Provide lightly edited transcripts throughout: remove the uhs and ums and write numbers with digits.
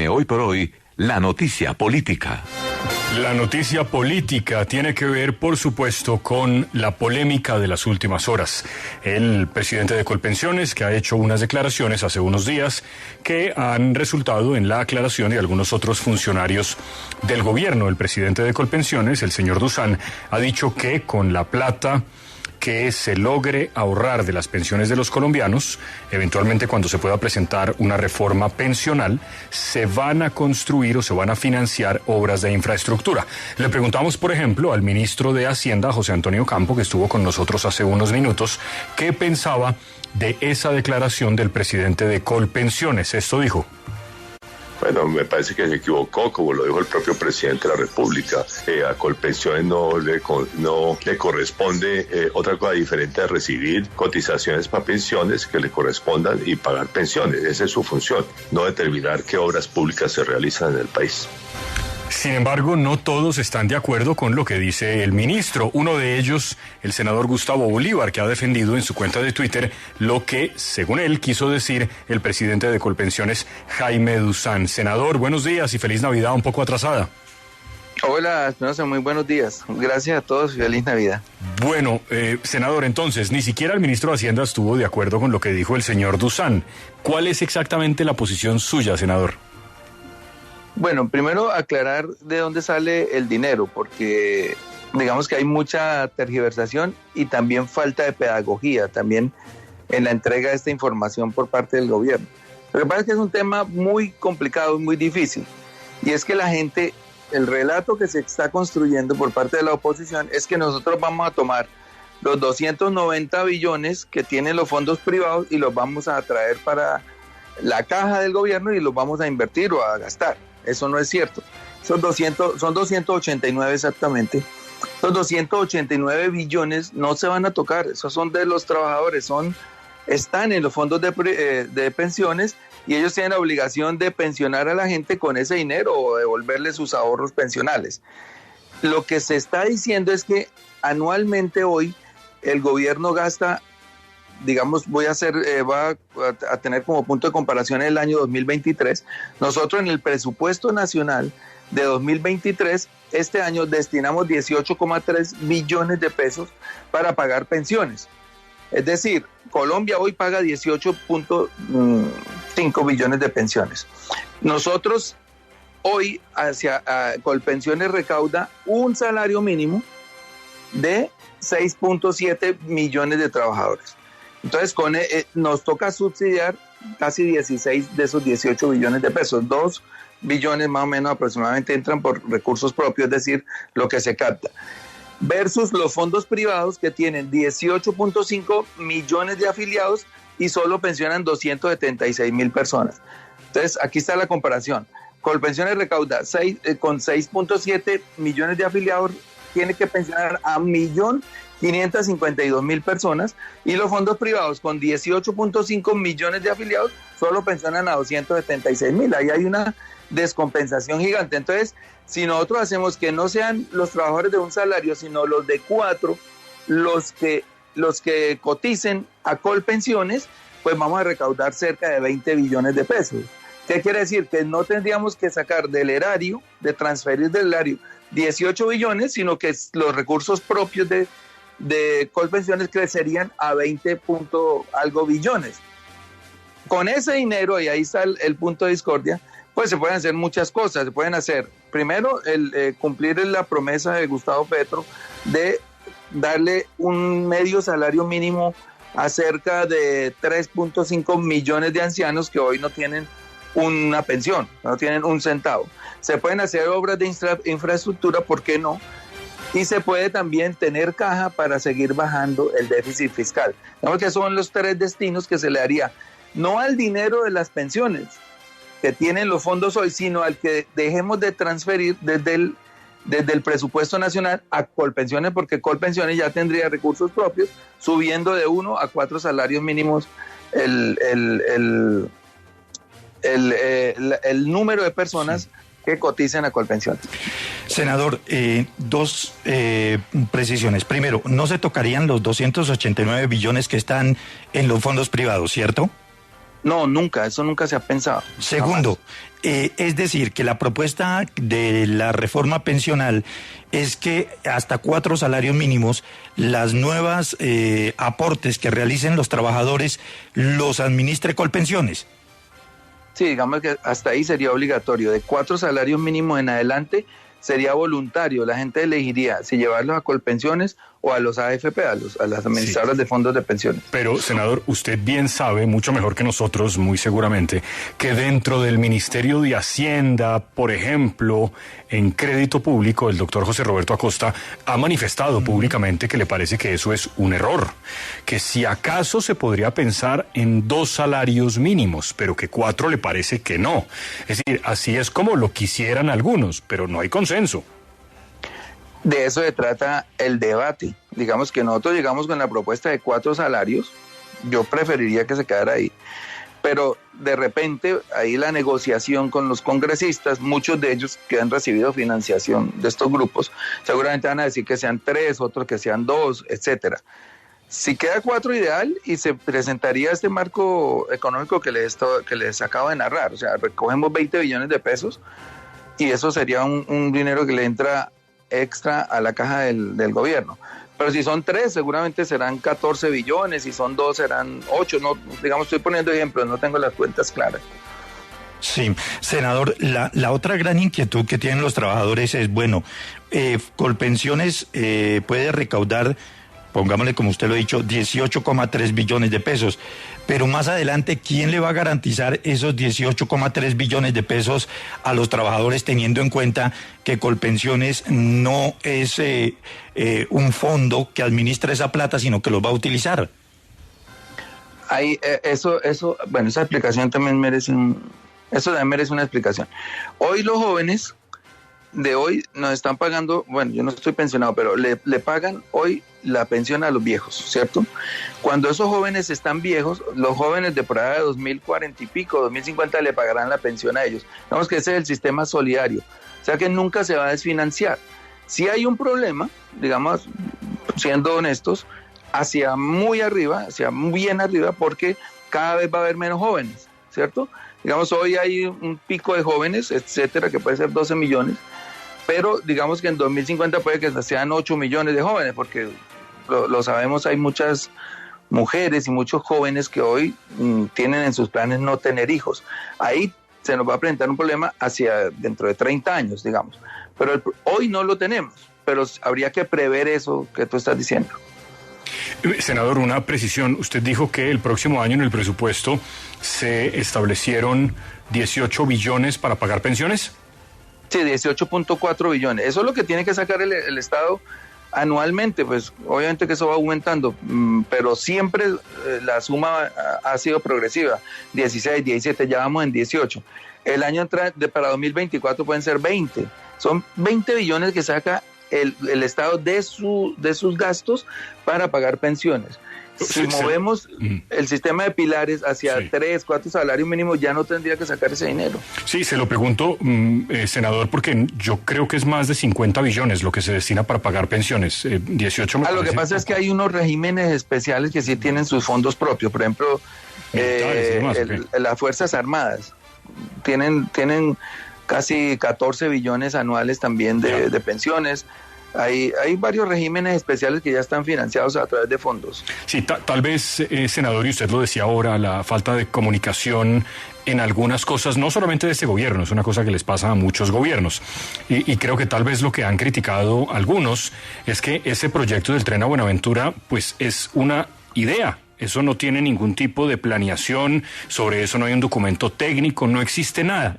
Hoy por hoy, la noticia política. La noticia política tiene que ver, por supuesto, con la polémica de las últimas horas. El presidente de Colpensiones, que ha hecho unas declaraciones hace unos días que han resultado en la aclaración de algunos otros funcionarios del gobierno. El presidente de Colpensiones, el señor Dusan, ha dicho que con la plata que se logre ahorrar de las pensiones de los colombianos, eventualmente cuando se pueda presentar una reforma pensional, se van a construir o se van a financiar obras de infraestructura. Le preguntamos, por ejemplo, al ministro de Hacienda, José Antonio Campo, que estuvo con nosotros hace unos minutos, qué pensaba de esa declaración del presidente de Colpensiones. Esto dijo. Bueno, me parece que se equivocó, como lo dijo el propio presidente de la República. A Colpensiones no le corresponde otra cosa diferente a recibir cotizaciones para pensiones que le correspondan y pagar pensiones. Esa es su función, no determinar qué obras públicas se realizan en el país. Sin embargo, no todos están de acuerdo con lo que dice el ministro. Uno de ellos, el senador Gustavo Bolívar, que ha defendido en su cuenta de Twitter lo que, según él, quiso decir el presidente de Colpensiones, Jaime Dusan. Senador, buenos días y feliz Navidad un poco atrasada. Hola, Espinosa, muy buenos días. Gracias a todos y feliz Navidad. Bueno, senador, entonces, ni siquiera el ministro de Hacienda estuvo de acuerdo con lo que dijo el señor Dusan. ¿Cuál es exactamente la posición suya, senador? Bueno, primero aclarar de dónde sale el dinero, porque digamos que hay mucha tergiversación y también falta de pedagogía también en la entrega de esta información por parte del gobierno. Lo que pasa es que es un tema muy complicado y muy difícil, y es que la gente, el relato que se está construyendo por parte de la oposición es que nosotros vamos a tomar los 290 billones que tienen los fondos privados y los vamos a traer para la caja del gobierno y los vamos a invertir o a gastar. Eso no es cierto. Son 289 exactamente. Los 289 billones no se van a tocar. Esos son de los trabajadores, están en los fondos de pensiones, y ellos tienen la obligación de pensionar a la gente con ese dinero o devolverle sus ahorros pensionales. Lo que se está diciendo es que anualmente hoy el gobierno gasta, digamos, va a tener como punto de comparación el año 2023. Nosotros en el presupuesto nacional de 2023, este año destinamos 18,3 billones de pesos para pagar pensiones. Es decir, Colombia hoy paga 18.5 billones de pensiones. Nosotros hoy hacia Colpensiones recauda un salario mínimo de 6.7 millones de trabajadores. Entonces, nos toca subsidiar casi 16 de esos 18 billones de pesos. 2 billones más o menos aproximadamente entran por recursos propios, es decir, lo que se capta. Versus los fondos privados que tienen 18.5 millones de afiliados y solo pensionan 276,000 personas. Entonces, aquí está la comparación. Colpensiones recauda con 6.7 millones de afiliados, tiene que pensionar a 1.552.000 personas, y los fondos privados con 18.5 millones de afiliados solo pensionan a 276,000. Ahí hay una descompensación gigante. Entonces, si nosotros hacemos que no sean los trabajadores de un salario, sino los de 4, los que coticen a Colpensiones, pues vamos a recaudar cerca de 20 billones de pesos. ¿Qué quiere decir? Que no tendríamos que sacar del erario, de transferir del erario 18 billones, sino que los recursos propios de Colpensiones crecerían a 20 algo billones. Con ese dinero, y ahí está el punto de discordia, pues se pueden hacer muchas cosas. Se pueden hacer, primero, cumplir la promesa de Gustavo Petro de darle un medio salario mínimo a cerca de 3.5 millones de ancianos que hoy no tienen una pensión, no tienen un centavo. Se pueden hacer obras de infraestructura, ¿por qué no? Y se puede también tener caja para seguir bajando el déficit fiscal. Digamos que son los 3 destinos que se le haría, no al dinero de las pensiones que tienen los fondos hoy, sino al que dejemos de transferir desde el presupuesto nacional a Colpensiones, porque Colpensiones ya tendría recursos propios, subiendo de 1 a 4 salarios mínimos el número de personas que coticen a Colpensiones. Senador, 2 precisiones. Primero, no se tocarían los 289 billones que están en los fondos privados, ¿cierto? No, nunca, eso nunca se ha pensado. Segundo, Es decir, que la propuesta de la reforma pensional es que hasta 4 salarios mínimos, las nuevas aportes que realicen los trabajadores los administre Colpensiones. Sí, digamos que hasta ahí sería obligatorio. De 4 salarios mínimos en adelante sería voluntario. La gente elegiría si llevarlos a Colpensiones o a los AFP, a las administradoras de fondos de pensiones. Pero, senador, usted bien sabe, mucho mejor que nosotros, muy seguramente, que dentro del Ministerio de Hacienda, por ejemplo, en crédito público, el doctor José Roberto Acosta ha manifestado públicamente que le parece que eso es un error, que si acaso se podría pensar en 2 salarios mínimos, pero que 4 le parece que no. Es decir, así es como lo quisieran algunos, pero no hay consenso. De eso se trata el debate. Digamos que nosotros llegamos con la propuesta de 4 salarios. Yo preferiría que se quedara ahí. Pero de repente, ahí la negociación con los congresistas, muchos de ellos que han recibido financiación de estos grupos, seguramente van a decir que sean 3, otros que sean 2, etcétera. Si queda 4, ideal, y se presentaría este marco económico que les acabo de narrar. O sea, recogemos 20 billones de pesos y eso sería un dinero que le entra extra a la caja del gobierno. Pero si son 3, seguramente serán 14 billones, si son 2 serán 8, no, digamos, estoy poniendo ejemplos, no tengo las cuentas claras. Sí, senador, la otra gran inquietud que tienen los trabajadores es, bueno, Colpensiones puede recaudar, pongámosle como usted lo ha dicho, 18,3 billones de pesos, pero más adelante, ¿quién le va a garantizar esos 18,3 billones de pesos a los trabajadores, teniendo en cuenta que Colpensiones no es un fondo que administra esa plata, sino que los va a utilizar? Ahí, bueno, esa explicación también merece una explicación. Hoy los jóvenes de hoy nos están pagando, bueno, yo no estoy pensionado, pero le pagan hoy la pensión a los viejos, ¿cierto? Cuando esos jóvenes están viejos, los jóvenes de por allá de 2040 y pico, 2050 le pagarán la pensión a ellos. Digamos que ese es el sistema solidario, o sea que nunca se va a desfinanciar. Si hay un problema, digamos, siendo honestos, hacia muy arriba, hacia muy bien arriba, porque cada vez va a haber menos jóvenes, ¿cierto? Digamos, hoy hay un pico de jóvenes, etcétera, que puede ser 12 millones, pero digamos que en 2050 puede que sean 8 millones de jóvenes, porque lo sabemos, hay muchas mujeres y muchos jóvenes que hoy tienen en sus planes no tener hijos. Ahí se nos va a presentar un problema hacia dentro de 30 años, digamos. Pero hoy no lo tenemos, pero habría que prever eso que tú estás diciendo. Senador, una precisión. Usted dijo que el próximo año en el presupuesto se establecieron 18 billones para pagar pensiones. Sí, 18.4 billones. Eso es lo que tiene que sacar el Estado anualmente, pues obviamente que eso va aumentando, pero siempre la suma ha sido progresiva. 16, 17, ya vamos en 18. El año para 2024 pueden ser 20. Son 20 billones que saca el Estado de sus gastos para pagar pensiones. Si movemos el sistema de pilares hacia 3, 4 salarios mínimos, ya no tendría que sacar ese dinero. Sí, se lo pregunto, senador, porque yo creo que es más de 50 billones lo que se destina para pagar pensiones. 18 lo que pasa es que hay unos regímenes especiales que sí tienen sus fondos propios. Por ejemplo, las Fuerzas Armadas tienen casi 14 billones anuales también de pensiones. Hay varios regímenes especiales que ya están financiados a través de fondos. Sí, tal vez, senador, y usted lo decía ahora, la falta de comunicación en algunas cosas, no solamente de este gobierno, es una cosa que les pasa a muchos gobiernos. Y creo que tal vez lo que han criticado algunos es que ese proyecto del tren a Buenaventura, pues es una idea. Eso no tiene ningún tipo de planeación, sobre eso no hay un documento técnico, no existe nada.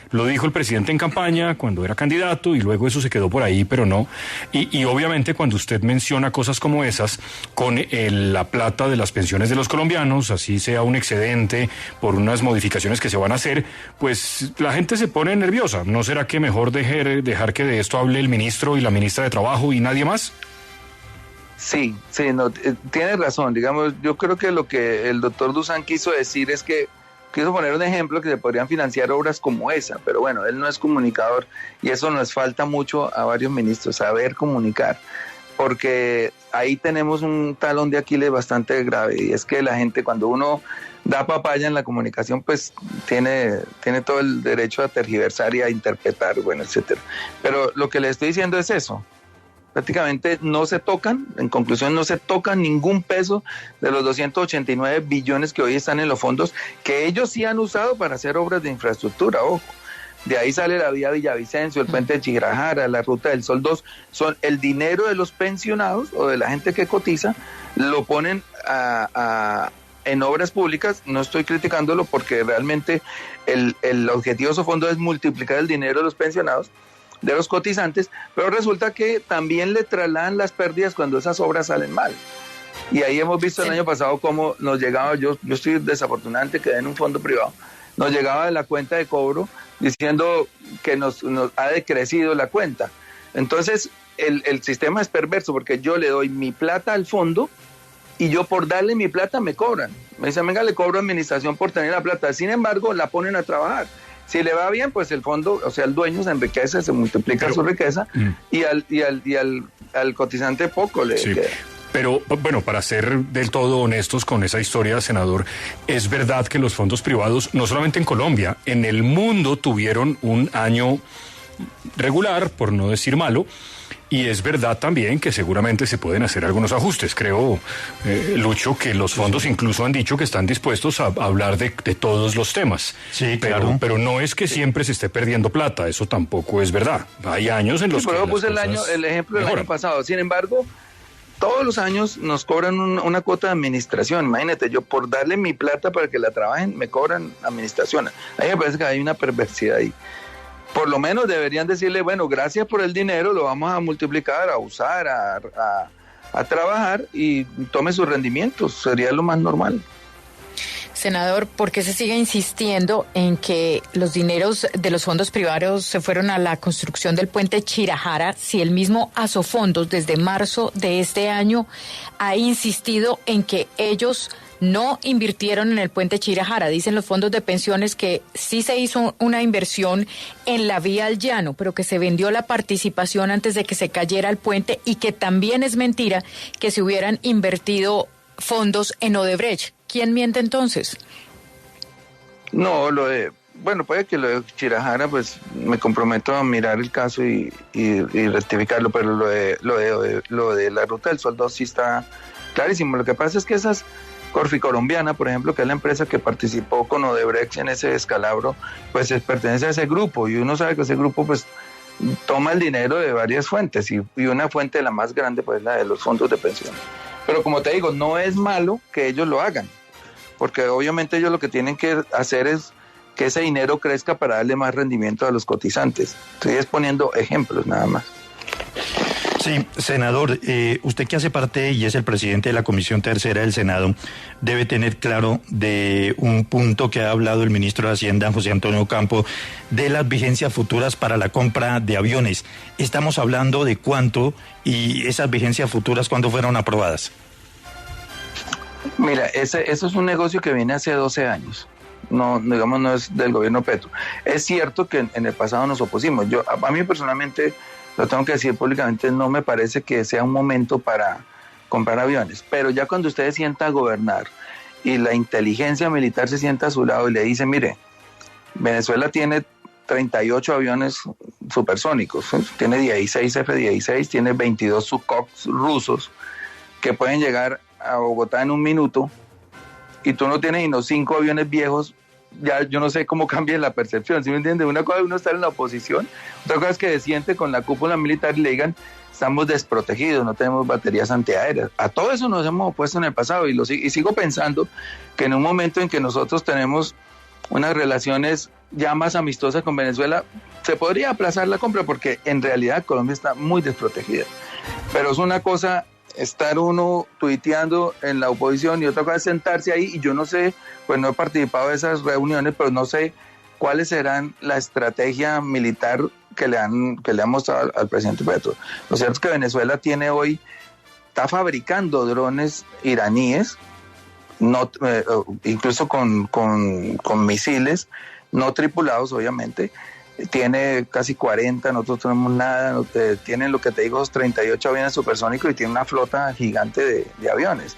Lo dijo el presidente en campaña cuando era candidato y luego eso se quedó por ahí, pero no. Y obviamente cuando usted menciona cosas como esas, con la plata de las pensiones de los colombianos, así sea un excedente por unas modificaciones que se van a hacer, pues la gente se pone nerviosa. ¿No será que mejor dejar que de esto hable el ministro y la ministra de Trabajo y nadie más? Sí, no, tiene razón. Digamos, yo creo que lo que el doctor Dusan quiso decir es que quiso poner un ejemplo que se podrían financiar obras como esa, pero bueno, él no es comunicador y eso nos falta mucho a varios ministros, saber comunicar. porque ahí tenemos un talón de Aquiles bastante grave, y es que la gente, cuando uno da papaya en la comunicación, pues tiene todo el derecho a tergiversar y a interpretar, bueno, etcétera. Pero lo que le estoy diciendo es eso. Prácticamente no se tocan, en conclusión, no se tocan ningún peso de los 289 billones que hoy están en los fondos, que ellos sí han usado para hacer obras de infraestructura, ojo. De ahí sale la vía Villavicencio, el puente de Chirajara, la Ruta del Sol 2, son el dinero de los pensionados o de la gente que cotiza, lo ponen en obras públicas. No estoy criticándolo porque realmente el objetivo de esos fondos es multiplicar el dinero de los pensionados, de los cotizantes, pero resulta que también le trasladan las pérdidas cuando esas obras salen mal. Y ahí hemos visto el año pasado cómo nos llegaba, yo estoy desafortunadamente, quedé en un fondo privado, nos llegaba de la cuenta de cobro diciendo que nos ha decrecido la cuenta. Entonces el sistema es perverso, porque yo le doy mi plata al fondo y yo por darle mi plata me cobran. Me dicen, venga, le cobro administración por tener la plata. Sin embargo, la ponen a trabajar. Si le va bien, pues el fondo, o sea, el dueño se enriquece, se multiplica su riqueza, y al cotizante poco le queda. Pero, bueno, para ser del todo honestos con esa historia, senador, es verdad que los fondos privados, no solamente en Colombia, en el mundo tuvieron un año regular, por no decir malo, y es verdad también que seguramente se pueden hacer algunos ajustes. Creo, Lucho, que los fondos incluso han dicho que están dispuestos a hablar de todos los temas. Sí, claro. Pero no es que siempre se esté perdiendo plata, eso tampoco es verdad. Hay años en los que yo puse el ejemplo del año pasado. Sin embargo, todos los años nos cobran una cuota de administración. Imagínate, yo por darle mi plata para que la trabajen, me cobran administración. A mí me parece que hay una perversidad ahí. Por lo menos deberían decirle, bueno, gracias por el dinero, lo vamos a multiplicar, a usar, a trabajar, y tome sus rendimientos. Sería lo más normal. Senador, ¿por qué se sigue insistiendo en que los dineros de los fondos privados se fueron a la construcción del puente Chirajara, si el mismo Asofondos desde marzo de este año ha insistido en que ellos no invirtieron en el puente Chirajara? Dicen los fondos de pensiones que sí se hizo una inversión en la vía al llano, pero que se vendió la participación antes de que se cayera el puente, y que también es mentira que se hubieran invertido fondos en Odebrecht. ¿Quién miente entonces? No, puede que lo de Chirajara, pues me comprometo a mirar el caso y rectificarlo, pero lo de la Ruta del Sol 2 sí está clarísimo. Lo que pasa es que Corficolombiana, por ejemplo, que es la empresa que participó con Odebrecht en ese descalabro, pues pertenece a ese grupo, y uno sabe que ese grupo pues toma el dinero de varias fuentes, y una fuente, la más grande, pues la de los fondos de pensión. Pero como te digo, no es malo que ellos lo hagan, porque obviamente ellos lo que tienen que hacer es que ese dinero crezca para darle más rendimiento a los cotizantes. Estoy exponiendo ejemplos nada más. Sí, senador, usted que hace parte y es el presidente de la Comisión Tercera del Senado, debe tener claro de un punto que ha hablado el ministro de Hacienda, José Antonio Campo, de las vigencias futuras para la compra de aviones. Estamos hablando de cuánto, y esas vigencias futuras, ¿cuándo fueron aprobadas? Mira, eso es un negocio que viene hace 12 años. No, digamos, no es del gobierno Petro. Es cierto que en el pasado nos opusimos. A mí personalmente, lo tengo que decir públicamente, no me parece que sea un momento para comprar aviones, pero ya cuando usted se sienta a gobernar y la inteligencia militar se sienta a su lado y le dice, mire, Venezuela tiene 38 aviones supersónicos, tiene 16 F-16, tiene 22 Sukhois rusos que pueden llegar a Bogotá en un minuto, y tú no tienes sino 5 aviones viejos. Ya yo no sé cómo cambia la percepción, ¿sí me entiende? Una cosa es uno estar en la oposición, otra cosa es que se siente con la cúpula militar y le digan, estamos desprotegidos, no tenemos baterías antiaéreas. A todo eso nos hemos opuesto en el pasado, y sigo pensando que en un momento en que nosotros tenemos unas relaciones ya más amistosas con Venezuela, se podría aplazar la compra, porque en realidad Colombia está muy desprotegida. Pero es una cosa estar uno tuiteando en la oposición, y otra cosa es sentarse ahí, y yo no sé, pues no he participado de esas reuniones, pero no sé cuáles serán la estrategia militar que le han mostrado al presidente Petro. Lo cierto es que Venezuela está fabricando drones iraníes, incluso con misiles no tripulados, obviamente, tiene casi 40, nosotros tenemos nada, tienen lo que te digo, 38 aviones supersónicos y tiene una flota gigante de aviones.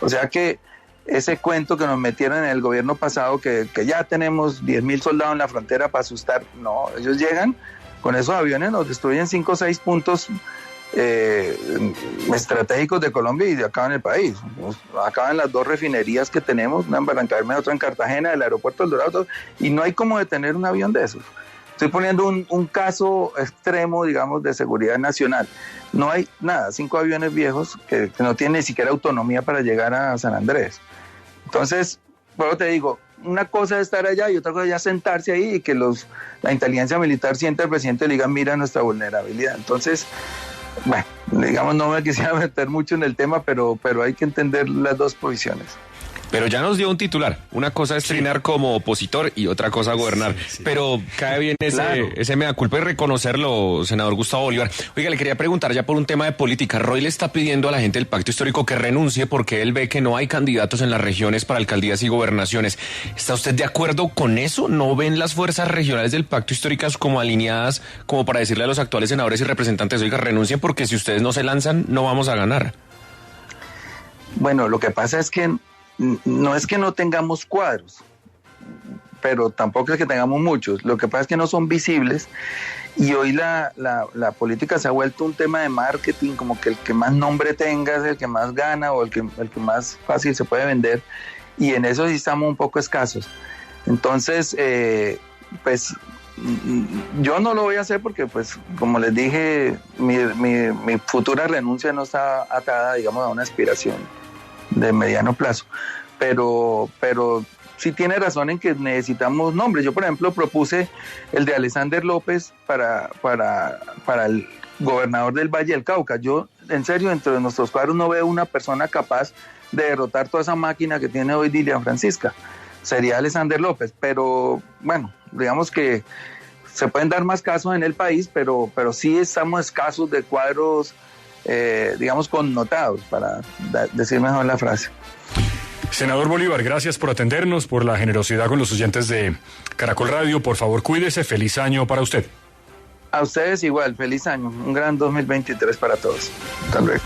O sea que ese cuento que nos metieron en el gobierno pasado, que ya tenemos 10.000 soldados en la frontera para asustar, no, ellos llegan con esos aviones, nos destruyen 5 o 6 puntos estratégicos de Colombia y acaban el país. Acaban las 2 refinerías que tenemos, una en Barrancabermeja, otra en Cartagena, el aeropuerto del Dorado, y no hay como detener un avión de esos. Estoy poniendo un caso extremo, digamos, de seguridad nacional. No hay nada, 5 aviones viejos que no tienen ni siquiera autonomía para llegar a San Andrés. Entonces, bueno, te digo, una cosa es estar allá y otra cosa es ya sentarse ahí y que la inteligencia militar sienta al presidente y le diga, mira nuestra vulnerabilidad. Entonces, bueno, digamos, no me quisiera meter mucho en el tema, pero hay que entender las dos posiciones. Pero ya nos dio un titular. Una cosa es trinar como opositor y otra cosa gobernar. Sí. Pero cae bien ese mea culpa y reconocerlo, senador Gustavo Bolívar. Oiga, le quería preguntar ya por un tema de política. Roy le está pidiendo a la gente del Pacto Histórico que renuncie porque él ve que no hay candidatos en las regiones para alcaldías y gobernaciones. ¿Está usted de acuerdo con eso? ¿No ven las fuerzas regionales del Pacto Histórico como alineadas como para decirle a los actuales senadores y representantes, oiga, renuncien porque si ustedes no se lanzan no vamos a ganar? Bueno, lo que pasa es que no es que no tengamos cuadros, pero tampoco es que tengamos muchos. Lo que pasa es que no son visibles y hoy la política se ha vuelto un tema de marketing, como que el que más nombre tenga es el que más gana o el que más fácil se puede vender, y en eso sí estamos un poco escasos. Entonces, pues yo no lo voy a hacer porque, pues, como les dije, mi futura renuncia no está atada, digamos, a una aspiración de mediano plazo, pero sí tiene razón en que necesitamos nombres. Yo, por ejemplo, propuse el de Alexander López para el gobernador del Valle del Cauca. Yo, en serio, dentro de nuestros cuadros no veo una persona capaz de derrotar toda esa máquina que tiene hoy Dilian Francisca. Sería Alexander López, pero bueno, digamos que se pueden dar más casos en el país, pero sí estamos escasos de cuadros digamos, connotados, para decir mejor la frase. Senador Bolívar, gracias por atendernos, por la generosidad con los oyentes de Caracol Radio. Por favor, cuídese. Feliz año para usted. A ustedes igual, feliz año. Un gran 2023 para todos. Hasta luego.